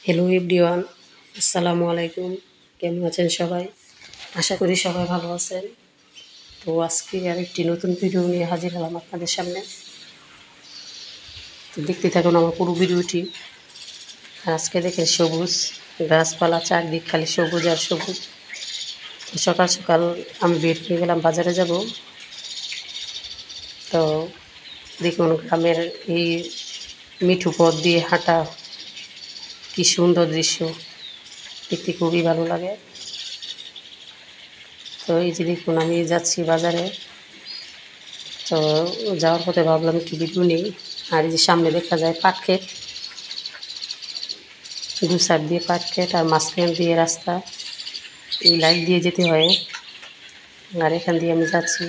Hello everyone, আসসালামু আলাইকুম। কেমন আছেন সবাই? আশা করি সবাই ভালো আছেন। তো আজকে আরেকটি নতুন ভিডিও নিয়ে হাজির হলাম আপনাদের সামনে। তো দেখতে থাকুন আমার পুরো ভিডিওটি। আর আজকে দেখেন সবুজ গাছপালা, চারদিক খালি সবুজ আর সবুজ। তো সকাল সকাল আমি বের হয়ে গেলাম, বাজারে যাব। তো দেখুন গ্রামের এই মিঠু পথ দিয়ে হাঁটা, কি সুন্দর দৃশ্য, দেখতে খুবই ভালো লাগে। তো এই যে দেখুন আমি যাচ্ছি বাজারে। তো যাওয়ার পথে ভাবলাম একটু ভিডিও নিই। আর এই যে সামনে দেখা যায় পাট ক্ষেত, দু সাইড দিয়ে পাট ক্ষেত আর মাঝখান দিয়ে রাস্তা, এই লাইট দিয়ে যেতে হয়। আর এখান দিয়ে আমি যাচ্ছি।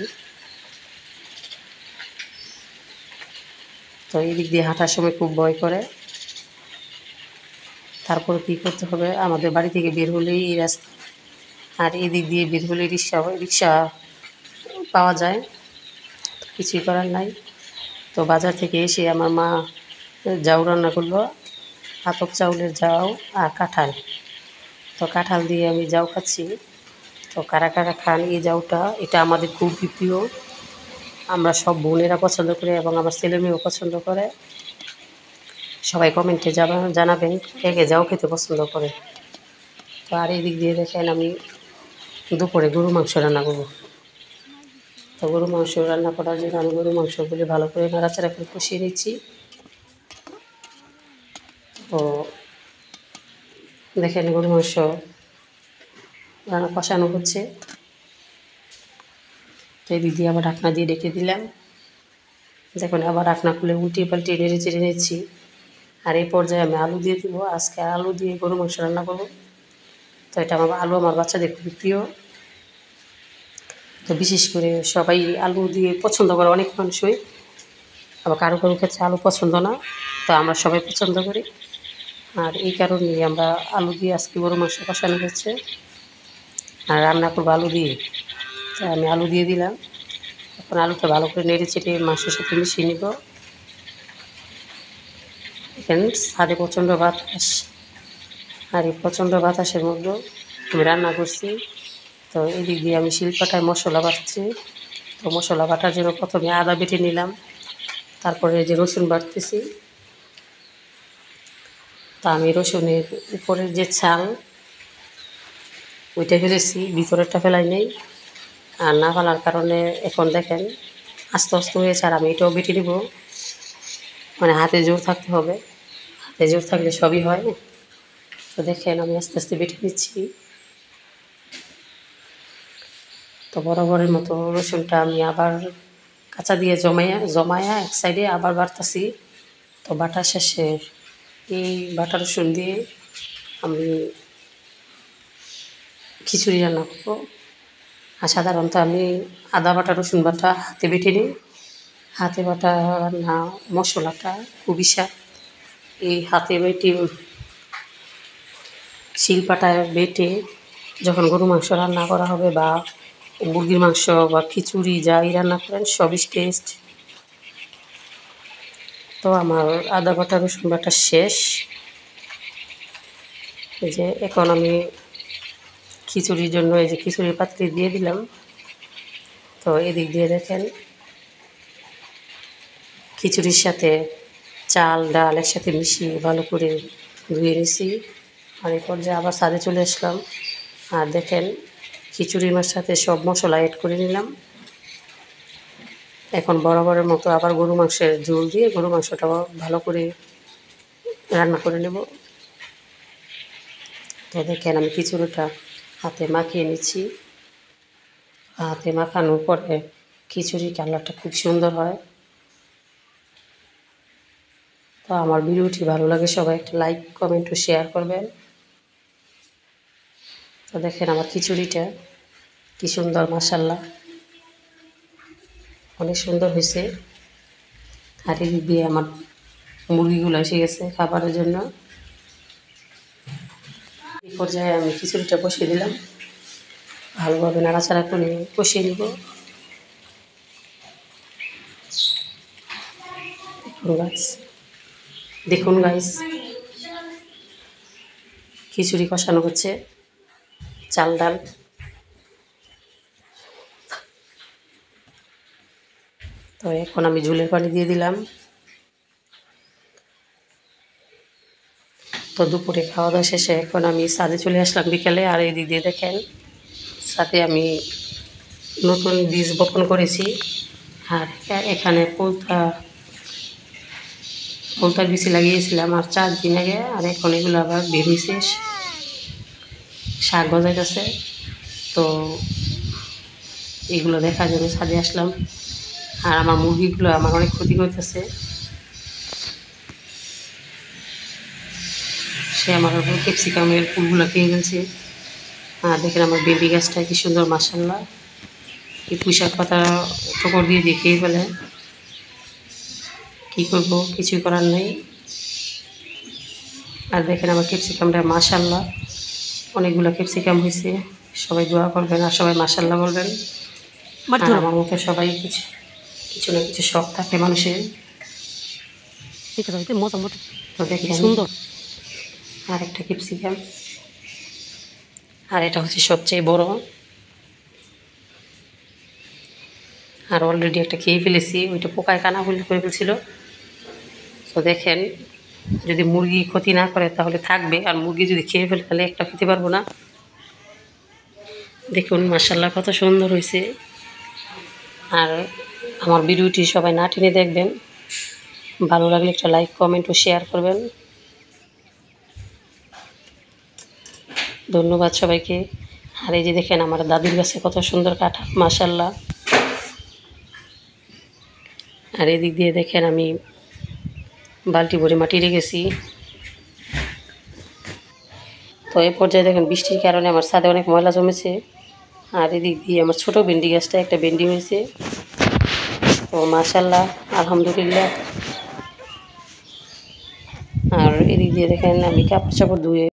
তো এই দিক দিয়ে হাঁটার সময় খুব ভয় করে। তারপরে কী করতে হবে, আমাদের বাড়ি থেকে বের হলেই এই রাস্তা, আর এই দিক দিয়ে বের হলে রিক্সা পাওয়া যায়, কিছুই করার নাই। তো বাজার থেকে এসে আমার মা জাউ রান্না করলো, আতপ চাউলের জাউ আর কাঁঠাল। তো কাঁঠাল দিয়ে আমি জাউ খাচ্ছি। তো কারা কারা খান এই জাউটা, এটা আমাদের খুবই প্রিয়। আমরা সব বোনেরা পছন্দ করি এবং আমার ছেলেমেয়েও পছন্দ করে। সবাই কমেন্টে জানাবেন কে কে জাউ খেতে পছন্দ করে। তো আর এই দিক দিয়ে দেখেন আমি দুপুরে গরু মাংস রান্না করবো। তো গরু মাংস রান্না করার জন্য আমি গরু মাংসগুলি ভালো করে নাড়াচাড়া করে কষিয়ে নিচ্ছি। তো দেখেন গরু মাংস রান্না কষানো হচ্ছে। তো এই দিক দিয়ে আবার ঢাকনা দিয়ে রেখে দিলাম। দেখুন আবার ঢাকনা খুলে উল্টিয়ে পাল্টিয়ে নেড়ে চেড়ে নিচ্ছি। আর এই পর্যায়ে আমি আলু দিয়ে দেবো। আজকে আলু দিয়ে গরু মাংস রান্না করবো। তো এটা আলু আমার বাচ্চাদের খুবই প্রিয়। তো বিশেষ করে সবাই আলু দিয়ে পছন্দ করে, অনেক মানুষই। আবার কারো কারো ক্ষেত্রে আলু পছন্দ না। তো আমরা সবাই পছন্দ করি। আর এই কারণেই আমরা আলু দিয়ে আজকে গরু মাংস কষানো হচ্ছে আর রান্না করবো আলু দিয়ে। তো আমি আলু দিয়ে দিলাম। এখন আলুটা ভালো করে নেড়ে চেড়ে মাংসের সাথে মিশিয়ে নিব। এখানে ছাদে প্রচণ্ড বাতাস, আর এই প্রচণ্ড বাতাসের মধ্যে আমি রান্না করছি। তো এদিক দিয়ে আমি শিলপাটায় মশলা বাটছি। তো মশলা বাটার জন্য প্রথমে আদা বেটে নিলাম, তারপরে যে রসুন বাটতেছি। তা আমি রসুনের উপরের যে ছাল ওইটা ফেলেছি, ভিতরেরটা ফেলাই নেই। আর না ফেলার কারণে এখন দেখেন আস্তে আস্তে হয়েছে। আর আমি এটাও বেটে নিব, মানে হাতে জোর থাকতে হবে, হাতে জোর থাকলে সবই হয়। তো দেখেন আমি আস্তে আস্তে বেটে নিচ্ছি। তো বরাবরের মতো রসুনটা আমি আবার কাঁচা দিয়ে জমায়া এক সাইডে আবার বাটতেছি। তো বাটা শেষে এই বাটা রসুন দিয়ে আমি খিচুড়ি রান্না করবো। আর সাধারণত আমি আদা বাটা রসুন বাটা হাতে বেটে নিই। হাতে বাটা রান্না মশলাটা খুবই স্বাদ। এই হাতে বেটে শিলপাটায় বেটে যখন গরু মাংস রান্না করা হবে বা মুরগির মাংস বা খিচুড়ি যাই রান্না করেন সবই টেস্ট। তো আমার আদা বাটা রসুন বাটা শেষ। এই যে এখন আমি খিচুড়ির জন্য এই যে খিচুড়ির পাত্রে দিয়ে দিলাম। তো এদিক দিয়ে দেখেন খিচুড়ির সাথে চাল ডাল একসাথে মিশিয়ে ভালো করে ধুয়ে নিছি। আর এই পর্যায়ে আবার ছাদে চলে আসলাম। আর দেখেন খিচুড়ির সাথে সব মশলা অ্যাড করে নিলাম। এখন বরাবরের মতো আবার গরু মাংসের ঝোল দিয়ে গরু মাংসটা ভালো করে রান্না করে নেব। তো দেখেন আমি খিচুড়িটা হাতে মাখিয়ে নিচ্ছি। হাতে মাখানোর পরে খিচুড়ির কালারটা খুব সুন্দর হয়। তো আমার ভিডিওটি ভালো লাগে সবাই একটা লাইক কমেন্ট ও শেয়ার করবেন। তো দেখেন আমার খিচুড়িটা কি সুন্দর, মাশাআল্লাহ অনেক সুন্দর হয়েছে। আর এদিক দিয়ে আমার মুরগিগুলো এসে গেছে খাবারের জন্য। এই পর্যায়ে আমি খিচুড়িটা বসিয়ে দিলাম, ভালোভাবে নাড়াচাড়া করে কষিয়ে নিব। দেখুন গাইস, খিচুড়ি কষানো হচ্ছে, চাল ডাল। তো এখন আমি ঝোলের পানি দিয়ে দিলাম। তো দুপুরে খাওয়া দাওয়া শেষে এখন আমি ছাদে চলে আসলাম বিকেলে। আর এদিক দিয়ে দেখেন ছাদে আমি নতুন বীজ বপন করেছি। আর এখানে পোলতার বীজ লাগিয়েছিলাম আর 4 দিন আগে। আর এখন এগুলো আবার বের হয়েছে, শাক গজাইতেছে। তো এগুলো দেখার জন্য ছাদে আসলাম। আর আমার মুরগিগুলো আমার অনেক ক্ষতি করতেছে, সে আমার ক্যাপসিকামের ফুলগুলো খেয়ে ফেলছে। আর দেখেন আমার বেবি গাছটা কি সুন্দর, মাশাআল্লাহ। এই পুঁইশাক পাতা ঠোকর দিয়ে খেয়ে ফেলে, কী করব, কিছুই করার নেই। আর দেখেন আমার ক্যাপসিকামটা মাশাআল্লাহ, অনেকগুলো ক্যাপসিকাম হয়েছে। সবাই দোয়া করবেন আর সবাই মাশাআল্লাহ বলবেন। আর আমার মতো সবাই কিছু না কিছু শখ থাকে মানুষের। তো দেখেন সুন্দর আর একটা ক্যাপসিকাম। আর এটা হচ্ছে সবচেয়ে বড়। আর অলরেডি একটা খেয়ে ফেলেছি, ওইটা পোকায় কানাফুলি করে ফেলছিল। তো দেখেন যদি মুরগি ক্ষতি না করে তাহলে থাকবে, আর মুরগি যদি খেয়ে ফেলে তাহলে একটা খেতে পারবো না। দেখুন মাশাআল্লাহ কত সুন্দর হয়েছে। আর আমার ভিডিওটি সবাই না টেনে দেখবেন, ভালো লাগলে একটা লাইক কমেন্ট ও শেয়ার করবেন। ধন্যবাদ সবাইকে। আর এই যে দেখেন আমার দাদুর গাছে কত সুন্দর কাঁঠাল, মাশাআল্লাহ। আর এদিক দিয়ে দেখেন আমি বালতি ভরে মাটি রেখেছি। তো এই পর্যায়ে দেখেন বৃষ্টির কারণে আমার ছাদে অনেক ময়লা জমেছে। আর এদিক দিয়ে আমার ছোটো ভেন্ডি গাছটা একটা ভেন্ডি হয়েছে। তো মাশাআল্লাহ, আলহামদুলিল্লাহ। আর এদিক দিয়ে দেখেন আমি কাপড় চাপড় ধুয়ে